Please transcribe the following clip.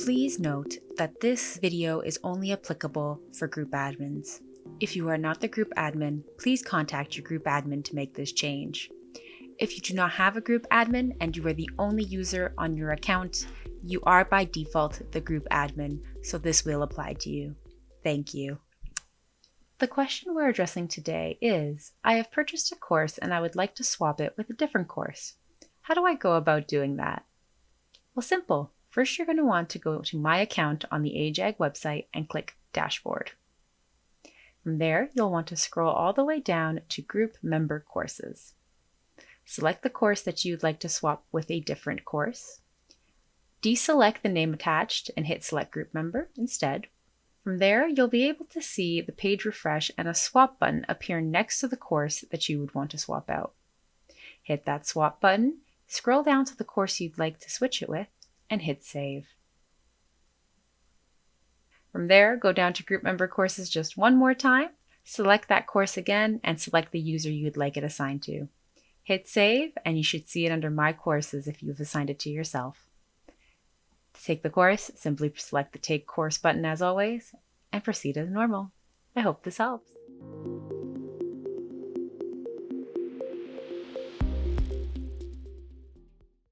Please note that this video is only applicable for group admins. If you are not the group admin, please contact your group admin to make this change. If you do not have a group admin and you are the only user on your account, you are by default the group admin, so this will apply to you. Thank you. The question we're addressing today is, I have purchased a course and I would like to swap it with a different course. How do I go about doing that? Well, simple. First, you're going to want to go to My Account on the AJAG website and click Dashboard. From there, you'll want to scroll all the way down to Group Member Courses. Select the course that you'd like to swap with a different course. Deselect the name attached and hit Select Group Member instead. From there, you'll be able to see the page refresh and a swap button appear next to the course that you would want to swap out. Hit that swap button, scroll down to the course you'd like to switch it with, and hit Save. From there, go down to Group Member Courses just one more time, select that course again, and select the user you'd like it assigned to. Hit Save, and you should see it under My Courses if you've assigned it to yourself. To take the course, simply select the Take Course button as always, and proceed as normal. I hope this helps.